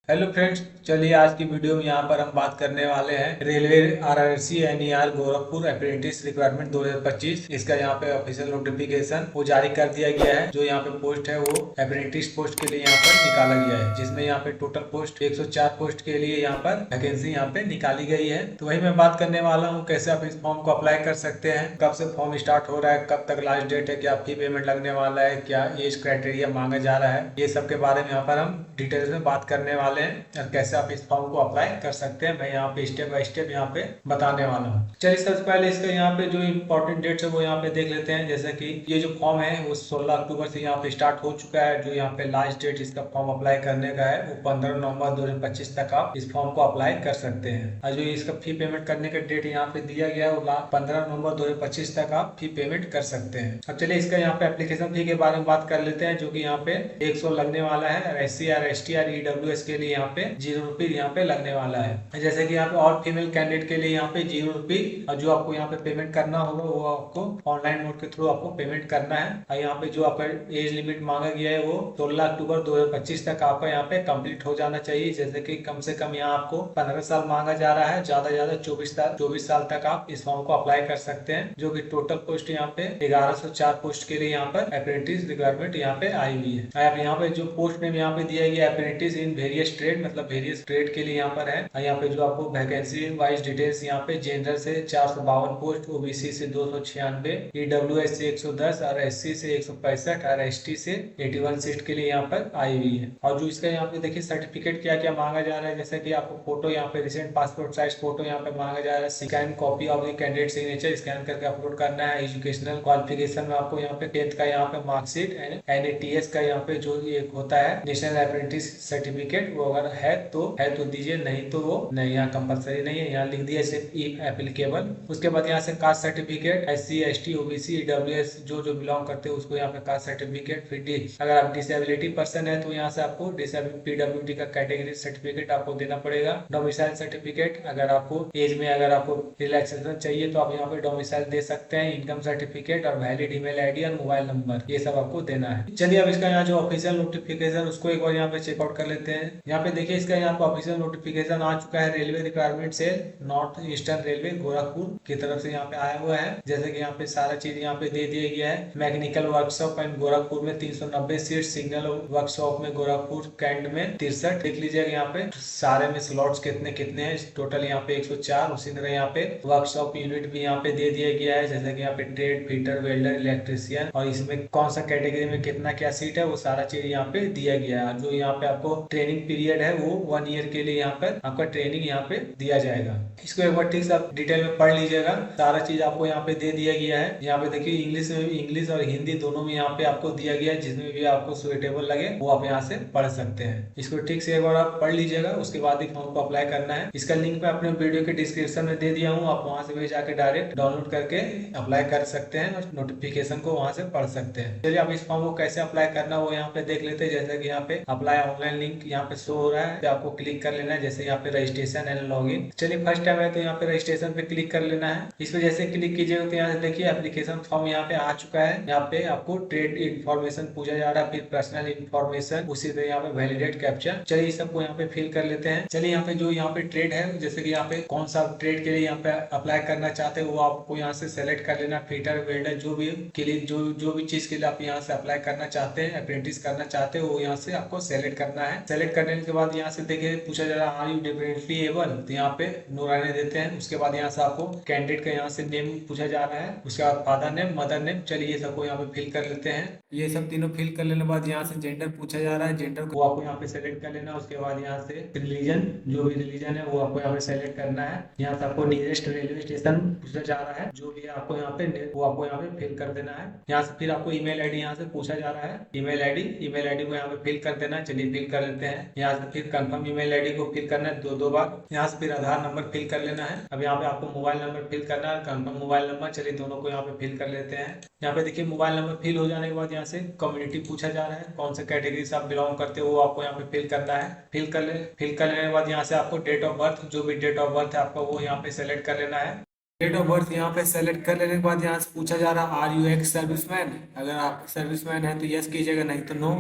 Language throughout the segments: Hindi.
हेलो फ्रेंड्स, चलिए आज की वीडियो में यहाँ पर हम बात करने वाले हैं railway RRC NER Gorakhpur apprentice requirement 2025। इसका यहाँ पे ऑफिशियल नोटिफिकेशन वो जारी कर दिया गया है। जो यहाँ पे पोस्ट है वो अप्रेंटिस पोस्ट के लिए यहाँ पर निकाला गया है, जिसमें यहाँ पे टोटल पोस्ट 104 पोस्ट के लिए यहाँ पर वैकेंसी यहाँ पे निकाली गई है। तो वही मैं बात करने वाला हूँ कैसे आप इस फॉर्म को अप्लाई कर सकते हैं, कब से फॉर्म स्टार्ट हो रहा है, कब तक लास्ट डेट है, क्या फी पेमेंट लगने वाला है, क्या एज क्राइटेरिया मांगा जा रहा है, ये सब के बारे में यहाँ पर हम डिटेल्स में बात करने वाले हैं और कैसे आप इस फॉर्म को अप्लाई कर सकते हैं। मैं यहाँ पे स्टेप बाय स्टेप यहाँ पे बताने वाला हूँ। चलिए सबसे पहले इसका यहाँ पे जो इम्पोर्टेंट डेट्स है वो यहाँ पे देख लेते हैं। जैसे कि ये जो फॉर्म है वो 16 अक्टूबर से यहाँ पे स्टार्ट हो चुका है। जो यहाँ पे लास्ट डेट इसका फॉर्म अप्लाई करने का है वो 15 नवंबर 2025 तक आप इस फॉर्म को अप्लाई कर सकते हैं। और जो इसका फी पेमेंट करने का डेट यहाँ पे दिया गया है वो 15 नवंबर 2025 तक आप फी पेमेंट कर सकते हैं। अब चलिए इसका यहाँ पे एप्लीकेशन फी के बारे में बात कर लेते हैं, जो कि यहाँ पे 100 लगने वाला है। SC और ST और EWS के लिए यहाँ पे 0 रुपये यहाँ पे लगने वाला है। जैसे कि यहाँ पे और फीमेल कैंडिडेट के लिए यहाँ पे 0 रुपये, और जो आपको यहाँ पे पेमेंट करना होगा वो आपको ऑनलाइन मोड के थ्रू आपको पेमेंट करना है। और यहाँ पे जो आपका एज लिमिट मांगा गया है वो 16 अक्टूबर 2025 तक आपका यहाँ पे कंप्लीट हो जाना चाहिए। जैसे कि कम से कम यहाँ आपको 15 साल मांगा जा रहा है, ज्यादा ज्यादा 24 साल तक आप इस फॉर्म को अप्लाई कर सकते हैं। जो कि टोटल पोस्ट यहाँ पे 1104 पोस्ट के लिए यहाँ पर अप्रेंटिस रिक्वायरमेंट यहाँ पे आई हुई है। अब यहाँ पे जो पोस्ट नेम यहाँ पे दिया गया अप्रेंटिस इन वेरियस ट्रेड, मतलब वेरियस ट्रेड के लिए यहाँ पर है। यहाँ पे जो आपको वैकेंसी वाइज डिटेल्स यहाँ पे जनरल से 452 पोस्ट, ओबीसी से 296, ईडब्ल्यूएस से 110 और एससी से 165 और एसटी से 81 सीट के लिए यहाँ पर आई हुई है। और जो इसका यहाँ पे देखिए सर्टिफिकेट क्या क्या मांगा जा रहा है। जैसे कि आपको फोटो यहाँ पे रिसेंट पासपोर्ट साइज फोटो यहाँ पे मांगा जा रहा है। Scan copy of the candidate signature scan करके अपलोड करना है। एजुकेशनल क्वालिफिकेशन में आपको यहाँ पे 10th का यहाँ पे मार्कशीट, NATS का यहाँ पे जो एक होता है नेशनल अप्रेंटिस सर्टिफिकेट, वो अगर है तो दीजिए, नहीं तो वो नहीं, यहाँ कंपलसरी नहीं है। यहाँ लिख दिया सिर्फ इफ एप्लीकेबल। उसके बाद यहाँ से caste certificate, SC ST OBC EWS जो बिलोंग करते हैं उसको यहाँ पे कास्ट सर्टिफिकेट। फिर अगर आप डिसेबिलिटी पर्सन है तो यहाँ से आपको PWD का कैटेगरी सर्टिफिकेट आपको देना पड़ेगा। डोमिसाइल सर्टिफिकेट, अगर आपको एज में अगर आपको रिलैक्सेशन चाहिए तो आप यहाँ पे डोमिसाइल दे सकते हैं। इनकम सर्टिफिकेट और वैलिड ईमेल आईडी और मोबाइल नंबर, ये सब आपको देना है। चलिए अब इसका यहाँ जो ऑफिशियल नोटिफिकेशन उसको एक बार यहाँ पे चेकआउट कर लेते हैं। यहाँ पे देखिए इसका यहाँ पे ऑफिशियल नोटिफिकेशन आ चुका है। रेलवे रिक्वायरमेंट से नॉर्थ ईस्टर्न रेलवे गोरखपुर की तरफ से यहाँ पे आया हुआ है। जैसे कि यहाँ पे सारा चीज यहाँ पे दे दिया गया है। मैकेनिकल वर्कशॉप एंड गोरखपुर में 390 सीट, सिग्नल वर्कशॉप में गोरखपुर कैंट में 63। देख लीजिएगा यहाँ पे सारे में स्लॉट्स कितने कितने हैं। टोटल यहाँ पे 104। उसी तरह यहाँ पे वर्कशॉप यूनिट भी यहाँ पे दे दिया गया है। जैसे कि यहाँ पे ट्रेड, फिटर, वेल्डर, इलेक्ट्रिशियन, और इसमें कौन सा कैटेगरी में कितना क्या सीट है वो सारा चीज यहाँ पे दिया गया है। जो यहाँ पे आपको ट्रेनिंग पीरियड है वो 1 ईयर के लिए यहाँ पर आपका ट्रेनिंग यहाँ पे दिया जाएगा। इसको एक बार ठीक से आप डिटेल में पढ़ लीजिएगा। सारा चीज आपको यहाँ पे दे दिया गया है। यहाँ पे देखिए इंग्लिश में भी, इंग्लिश और हिंदी दोनों में यहाँ पे आपको दिया गया है। जिसमें भी आपको सुइटेबल लगे वो आप यहाँ से पढ़ सकते हैं। इसको ठीक से एक बार आप पढ़ लीजिएगा, उसके बाद ही फॉर्म को अप्लाई करना है। इसका लिंक मैं अपने वीडियो के डिस्क्रिप्शन में दे दिया हूँ, आप वहाँ से भी जाकर डायरेक्ट डाउनलोड करके अप्लाई कर सकते हैं और नोटिफिकेशन को वहाँ से पढ़ सकते हैं। चलिए अब इस फॉर्म को कैसे अप्लाई करना वो यहाँ पे देख लेते हैं। जैसे कि यहाँ पे अप्लाई ऑनलाइन लिंक यहाँ पे शो हो रहा है, आपको क्लिक कर लेना है। जैसे यहाँ पे रजिस्ट्रेशन एंड लॉगिन, चलिए फर्स्ट टाइम है तो यहाँ पे रजिस्ट्रेशन पे क्लिक कर लेना है। इस पे जैसे क्लिक कीजिएगा तो यहाँ से देखिए एप्लीकेशन फॉर्म यहाँ पे आ चुका है। यहाँ पे आपको ट्रेड इन्फॉर्मेशन पूछा जा रहा है, फिर पर्सनल इन्फॉर्मेशन, उसी तरह यहाँ पे वैलिडेट कैप्चा। चलिए इस सबको यहाँ पे फिल कर लेते हैं। चलिए यहाँ पे जो यहाँ पे ट्रेड है, जैसे कि यहाँ पे कौन सा ट्रेड के लिए यहाँ पे अप्लाई करना चाहते हैं वो आपको यहाँ से सेलेक्ट कर लेना। फिटर, वेल्डर, जो भी के लिए जो भी चीज के लिए आप यहाँ से अप्लाई करना चाहते हैं, अप्रेंटिस करना चाहते हैं, वो यहाँ से आपको सेलेक्ट करना है। सेलेक्ट करने के बाद यहाँ से देखिए पूछा जा रहा है आर यू डिफरेंटली एबल, तो यहाँ पे नो रहने देते हैं। उसके बाद यहाँ से आपको कैंडिडेट का यहाँ से नेम पूछा जा रहा है। उसके बाद फादर नेम, मदर नेम, चलिए ये सबको यहाँ पे फिल कर लेते हैं। ये सब तीनों फिल कर लेने के बाद यहाँ से जेंडर पूछा जा रहा है। जेंडर को आपको यहाँ पे सेलेक्ट कर लेना। उसके बाद यहाँ से रिलीजन, जो भी रिलीजन है वो आपको यहाँ पे सेलेक्ट करना है। यहाँ से आपको नियरेस्ट रेलवे स्टेशन पूछा जा रहा है, जो भी आपको यहाँ पे वो आपको यहाँ पे फिल कर देना है। यहाँ से फिर आपको ईमेल आईडी यहाँ से पूछा जा रहा है। ईमेल आईडी को यहाँ पे फिल कर देना है। चलिए फिल कर लेते हैं। यहाँ से फिर कंफर्म ईमेल आईडी को फिल करना है 2 बार। यहाँ से फिर आधार नंबर फिल कर लेना है। अब यहाँ पे आपको मोबाइल नंबर फिल करना है, कंफर्म मोबाइल नंबर। चलिए दोनों को यहाँ पे फिल कर लेते हैं। यहाँ पे देखिए मोबाइल नंबर फिल हो जाने के बाद यहाँ से कम्युनिटी पूछा जा रहा है, कौन से कैटेगरी से आप बिलोंग करते हो वो आपको यहाँ पे फिल करना है। फिल कर लेने के बाद यहाँ से आपको डेट ऑफ बर्थ, जो भी डेट ऑफ बर्थ है आपका वो यहाँ पे सेलेक्ट कर लेना है। डेट ऑफ बर्थ यहाँ पे सेलेक्ट कर लेने के बाद यहाँ से पूछा जा रहा है आर यू एक्स सर्विसमैन, अगर आप सर्विसमैन है तो यस कीजिएगा, नहीं तो नो।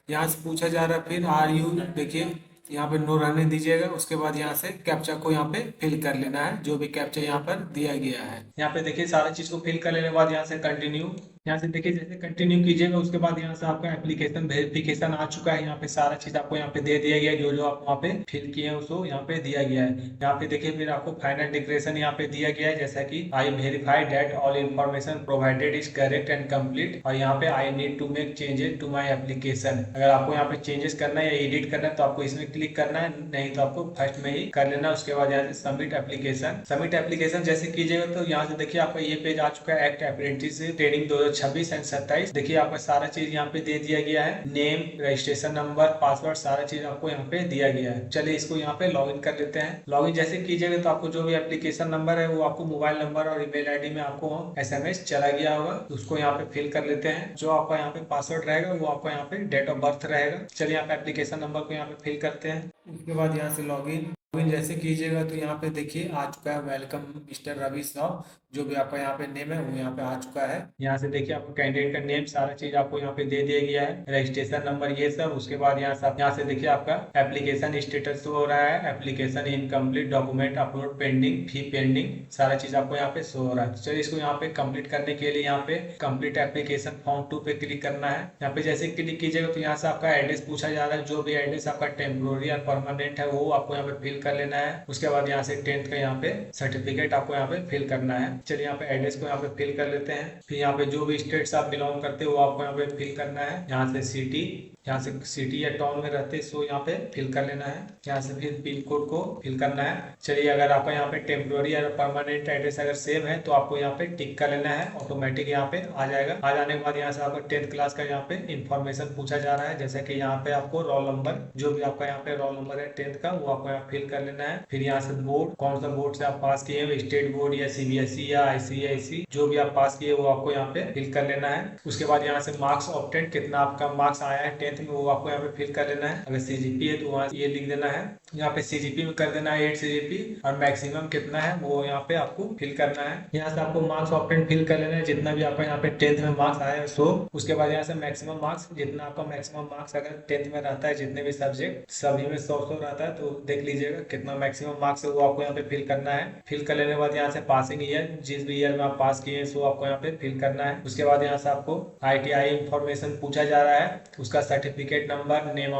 यहाँ से पूछा जा रहा है फिर आर यू, देखिए यहाँ पे नो रहने दीजिएगा। उसके बाद यहाँ से कैप्चा को यहाँ पे फिल कर लेना है, जो भी कैप्चा यहाँ पर दिया गया है। यहाँ पे देखिए सारा चीज को फिल कर लेने के बाद यहाँ से कंटिन्यू, यहाँ से देखिए जैसे कंटिन्यू कीजिएगा उसके बाद यहाँ से आपका एप्लीकेशन वेरिफिकेशन आ चुका है। यहाँ पे सारा चीज आपको यहाँ पे दे दिया गया है, जो जो आप वहाँ पे फिल किए हैं उसको यहाँ पे दिया गया है। यहाँ पे देखिए फिर आपको फाइनल डिक्लेरेशन यहाँ पे दिया गया है, जैसा कि I verify that all information provided is correct and complete, और यहाँ पे I need to make changes to my application. अगर आपको यहाँ पे चेंजेस करना है या एडिट करना है तो आपको इसमें क्लिक करना है, नहीं तो आपको फर्स्ट में ही कर लेना। उसके बाद यहाँ से सबमिट एप्लीकेशन, सबमिट एप्लीकेशन जैसे कीजिएगा तो यहाँ से देखिए आपका ये पेज आ चुका है, एक्ट अप्रेंटिस ट्रेनिंग 2026 एंड 27। देखिए आपका सारा चीज यहाँ पे दे दिया गया है, नेम, रजिस्ट्रेशन नंबर, पासवर्ड, सारा चीज आपको यहाँ पे दिया गया है। चलिए इसको यहाँ पे लॉग इन कर लेते हैं। लॉग इन जैसे कीजिएगा तो आपको जो भी एप्लीकेशन नंबर है वो आपको मोबाइल नंबर और ईमेल आईडी में आपको SMS चला गया होगा, उसको यहाँ पे फिल कर लेते हैं। जो आपका यहाँ पे पासवर्ड रहेगा वो आपका यहाँ पे डेट ऑफ बर्थ रहेगा। चलिए यहाँ पे एप्लीकेशन नंबर को यहाँ पे फिल करते हैं। उसके बाद यहाँ से लॉगिन जैसे कीजिएगा तो यहाँ पे देखिए आ चुका है वेलकम मिस्टर रवि साहब, जो भी आपका यहाँ पे नेम है वो यहाँ पे आ चुका है। यहाँ से देखिए आपको कैंडिडेट का नेम सारा चीज आपको यहाँ पे दे दिया गया है, रजिस्ट्रेशन नंबर ये सब। उसके बाद यहाँ से देखिए आपका एप्लीकेशन स्टेटस हो रहा है, application incomplete, document upload pending, fee pending, सारा चीज आपको यहाँ पे शो हो रहा है। चलिए इसको यहाँ पे कंप्लीट करने के लिए यहाँ पे कंप्लीट एप्लीकेशन फॉर्म 2 पे क्लिक करना है। यहाँ पे जैसे क्लिक कीजिएगा तो यहाँ से आपका एड्रेस पूछा जा रहा है, जो भी एड्रेस आपका टेम्पोररी और परमानेंट है वो आपको यहाँ पे फिल कर लेना है। उसके बाद यहाँ से 10th का यहाँ पे सर्टिफिकेट आपको यहाँ पे फिल करना है। चलिए यहाँ पे एड्रेस को यहाँ पे फिल कर लेते हैं। फिर यहाँ पे जो भी स्टेट्स आप बिलोंग करते हो वो आपको यहाँ पे फिल करना है। यहाँ से सिटी, यहाँ से सिटी या टाउन में रहते सो यहाँ पे फिल कर लेना है। यहाँ से फिर पिन कोड को फिल करना है। चलिए अगर आपका यहाँ पे टेम्पोररी या परमानेंट एड्रेस अगर सेम है तो आपको यहाँ पे टिक कर लेना है, ऑटोमेटिक यहाँ पे आ जाएगा। आ जाने के बाद यहाँ से आपको 10th क्लास का यहाँ पे इन्फॉर्मेशन पूछा जा रहा है, जैसे कि यहाँ पे आपको रोल नंबर, जो भी आपका यहाँ पे रोल नंबर है 10th का वो आपको यहाँ फिल कर लेना है। फिर यहाँ से बोर्ड, कौन सा बोर्ड से आप पास किए हैं, स्टेट बोर्ड या CBSE या ICIC, जो भी आप पास किए वो आपको यहाँ पे फिल कर लेना है। उसके बाद यहाँ से मार्क्स ऑब्टेन, कितना आपका मार्क्स आया है 10th में वो आपको यहाँ पे फिल कर लेना है। अगर CGP है तो वहाँ ये लिख देना है, यहाँ पे CGP में कर देना है 8 CGP, और मैक्सिमम कितना है वो यहाँ पे आपको फिल करना है। यहाँ से आपको मार्क्स ऑब्टेन फिल कर लेना है, जितना भी आपका यहाँ पे 10th में मार्क्स आया है सो। उसके बाद यहाँ से मैक्सिमम मार्क्स, जितना आपका मैक्सिमम मार्क्स अगर 10th में रहता है, जितने भी सब्जेक्ट सभी में 100 रहता है तो देख लीजिएगा कितना मैक्सिमम मार्क्स है वो आपको यहाँ पे फिल करना है। फिल कर लेने के बाद यहाँ से पासिंग ईयर, जिस भी ईयर में आप पास किए हैं सो आपको यहाँ पे फिल करना है। उसके बाद यहाँ से आपको ITI इंफॉर्मेशन पूछा जा रहा है, उसका certificate number, name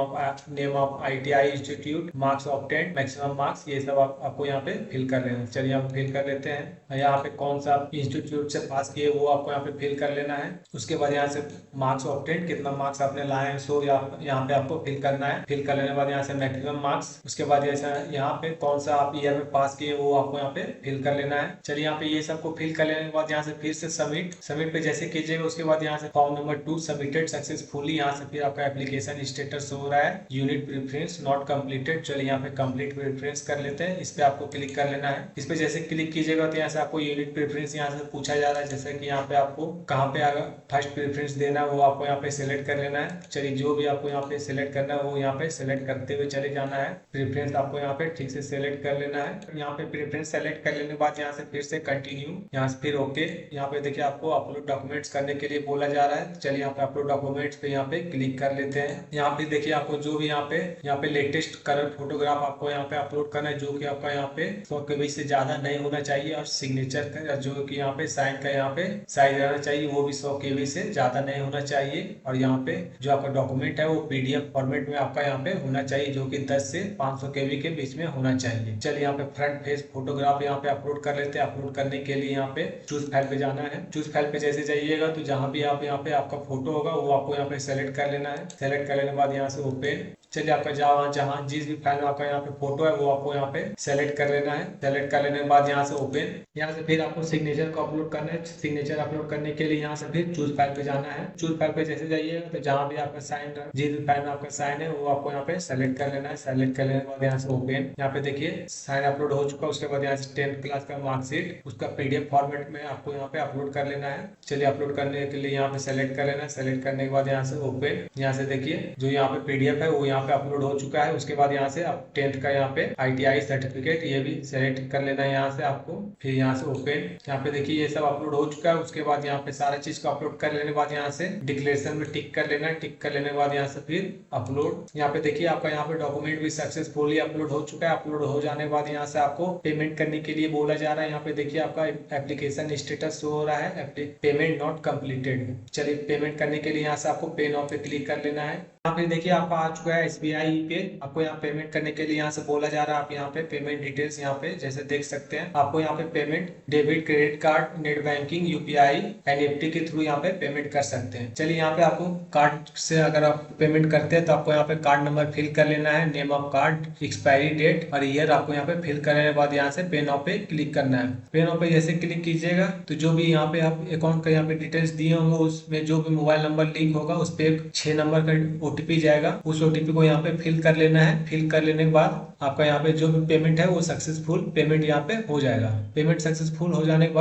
of ITI institute, marks obtained, maximum marks, ये सब आपको यहाँ पे फिल कर लेना है। चलिए हम फिल कर लेते हैं। यहाँ पे कौन सा इंस्टीट्यूट से पास किए वो आपको यहाँ पे फिल कर लेना है। उसके बाद यहाँ से मार्क्स ऑब्टेन्ड, कितना मार्क्स आपने लाए हैं सो यहाँ पे आपको फिल करना है। फिल कर लेने के बाद यहाँ से मैक्सिमम मार्क्स, उसके बाद यहाँ पे कौन सा आप ईयर में पास किए वो आपको यहाँ पे फिल कर लेना है। चलिए यहाँ पे ये सबको फिल कर लेने के बाद यहाँ से फिर से सबमिट पे जैसे कीजिएगा उसके बाद यहाँ से फॉर्म नंबर 2 सबमिटेड सक्सेसफुली, यहाँ से फिर आपका एप्लीकेशन स्टेटस हो रहा है, यूनिट प्रेफरेंस नॉट कंप्लीटेड। चलिए यहाँ पे कंप्लीट प्रेफरेंस कर लेते हैं, इस पे आपको क्लिक कर लेना है। इस पे जैसे क्लिक कीजिएगा तो यहाँ से आपको यूनिट प्रेफरेंस यहाँ से पूछा जा रहा है, जैसे कि यहाँ पे आपको कहाँ पे फर्स्ट प्रेफरेंस देना है वो आपको यहाँ पे सिलेक्ट कर लेना है। चलिए जो भी आपको यहाँ पे सिलेक्ट करना है वो यहाँ पे सिलेक्ट करते हुए चले जाना है। प्रेफरेंस आपको यहाँ पे ठीक से सिलेक्ट कर लेना है। यहाँ पे प्रेफरेंस सेलेक्ट कर लेने के बाद यहाँ से फिर से कंटिन्यू, यहाँ से फिर ओके। यहाँ पे देखिए आपको अपलोड डॉक्यूमेंट्स करने के लिए बोला जा रहा है। चलिए यहाँ पे अपलोड डॉक्यूमेंट्स पे यहाँ पे क्लिक कर लेते हैं। यहाँ पे देखिए आपको जो भी यहाँ पे लेटेस्ट कलर फोटोग्राफ आपको यहाँ पे अपलोड करना है, जो कि आपका यहाँ पे 100 KB से ज्यादा नहीं होना चाहिए, और सिग्नेचर का जो कि यहाँ पे साइन का यहाँ पे साइज रहना चाहिए वो भी 100 KB से ज्यादा नहीं होना चाहिए। और यहाँ पे जो आपका डॉक्यूमेंट है वो PDF फॉर्मेट में आपका यहाँ पे होना चाहिए, जो कि 10 से 500 KB के बीच में होना चाहिए। चलिए यहाँ पे फ्रंट फेस फोटोग्राफ यहाँ पे अपलोड कर लेते हैं। अपलोड करने के लिए यहाँ पे चूज फाइल पे जाना है। चूज फाइल पे जैसे जाइएगा तो जहाँ भी आप यहाँ पे आपका फोटो होगा वो आपको यहाँ पे सेलेक्ट कर लेना है। सेलेक्ट कर लेने के बाद यहाँ से ओपन, चलिए आपका जहाँ जिस भी फाइल में आपका यहाँ पे फोटो है वो आपको यहाँ पे सेलेक्ट कर लेना है। सेलेक्ट कर लेने के बाद यहाँ से ओपन, यहाँ से फिर आपको सिग्नेचर को अपलोड करना है। सिग्नेचर अपलोड करने के लिए यहाँ से फिर चूज फाइल पे जाना है। चूज फाइल पे जैसे जाइएगा तो जहाँ भी आपका साइन, जिस भी फाइल में आपका साइन है वो आपको यहाँ पे सेलेक्ट कर लेना है। सेलेक्ट कर लेने के बाद यहाँ से ओपन, यहाँ पे देखिए साइन अपलोड हो चुका है। उसके बाद यहाँ से 10th क्लास का मार्कशीट उसका PDF फॉर्मेट में आपको यहाँ पे अपलोड कर लेना है। चलिए अपलोड करने के लिए यहाँ पे सेलेक्ट कर लेना है। सेलेक्ट करने के बाद यहाँ से ओपन, यहाँ से देखिए जो यहाँ पे PDF है वो यहाँ यहाँ पे अपलोड हो चुका है। उसके बाद यहाँ से आप 10th का यहाँ पे ITI सर्टिफिकेट ये भी सेलेक्ट कर लेना है यहाँ से आपको। फिर यहाँ से ओपन, यहाँ पे देखिए ये सब अपलोड हो चुका है। उसके बाद यहाँ पे सारा चीज को अपलोड कर लेने के बाद यहाँ से डिक्लेरेशन में टिक कर लेना है। टिक कर लेने के बाद यहाँ से फिर अपलोड, यहाँ पे देखिए आपका यहाँ पे डॉक्यूमेंट भी सक्सेसफुली अपलोड हो चुका है। अपलोड हो जाने के बाद यहाँ से आपको पेमेंट करने के लिए बोला जा रहा है। यहाँ पे देखिए आपका एप्लीकेशन स्टेटस शो हो रहा है, पेमेंट नॉट कंप्लीटेड। चलिए पेमेंट करने के लिए यहाँ से आपको पे नाउ पे क्लिक कर लेना है। यहाँ पे देखिए आपका आ चुका है SBI पे। आपको यहाँ पेमेंट करने के लिए यहाँ से बोला जा रहा है, आप यहाँ पे पेमेंट डिटेल्स यहाँ पे जैसे देख सकते हैं। आपको यहाँ पे payment debit, credit card, net banking, UPI, NEFT के थ्रू यहाँ पे पेमेंट कर सकते हैं। चलिए यहाँ पे आपको कार्ड से अगर आप पेमेंट करते हैं तो आपको यहाँ पे कार्ड नंबर फिल कर लेना है, name of card, expiry date और ईयर आपको यहाँ पे फिल करने के बाद यहाँ से पे नाउ पे क्लिक करना है। पे नाउ पे जैसे क्लिक कीजिएगा तो जो भी यहाँ पे आप अकाउंट का यहाँ पे डिटेल्स दिए होंगे उसमें जो भी मोबाइल नंबर लिंक होगा उस पर 6 नंबर का OTP जाएगा। उस OTP को यहाँ पे फिल कर लेना है। फिल कर लेने के बाद आपका यहाँ पे जो भी पेमेंट है वो सक्सेसफुल पेमेंट यहाँ पे हो जाएगा। पेमेंट सक्सेसफुल हो जाने के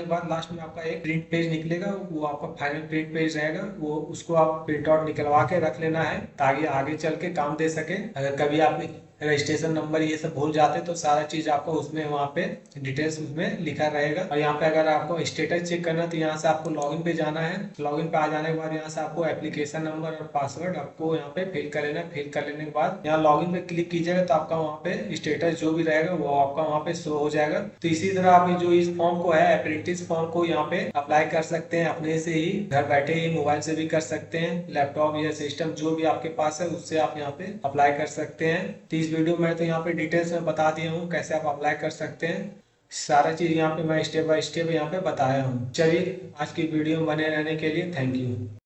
बाद लास्ट में आपका एक प्रिंट पेज निकलेगा, वो आपका फाइनल प्रिंट पेज रहेगा। वो उसको आप प्रिंट आउट निकलवा के रख लेना है ताकि आगे चल के काम दे सके। अगर कभी आप रजिस्ट्रेशन नंबर ये सब भूल जाते तो सारा चीज आपको उसमें वहाँ पे डिटेल्स उसमें लिखा रहेगा। और यहाँ पे अगर आपको स्टेटस चेक करना तो यहाँ से आपको लॉगिन पे जाना है। लॉगिन पे आ जाने के बाद यहाँ से आपको एप्लीकेशन नंबर और पासवर्ड आपको यहाँ पे फिल कर लेना है। फिल कर लेने के बाद यहाँ लॉगिन पे क्लिक कीजिएगा तो आपका वहाँ पे स्टेटस जो भी रहेगा वो आपका वहाँ पे शो हो जाएगा। तो इसी तरह आप जो इस फॉर्म को है अप्रेंटिस फॉर्म को यहाँ पे अप्लाई कर सकते हैं। अपने से ही घर बैठे ही मोबाइल से भी कर सकते हैं, लैपटॉप या सिस्टम जो भी आपके पास है उससे आप यहाँ पे अप्लाई कर सकते हैं। तो इस वीडियो में तो यहाँ पे डिटेल्स में बता दिया हूँ कैसे आप अप्लाई कर सकते हैं। सारा चीज यहाँ पे मैं स्टेप बाय स्टेप यहाँ पे बताया हूँ। चलिए आज की वीडियो में बने रहने के लिए थैंक यू।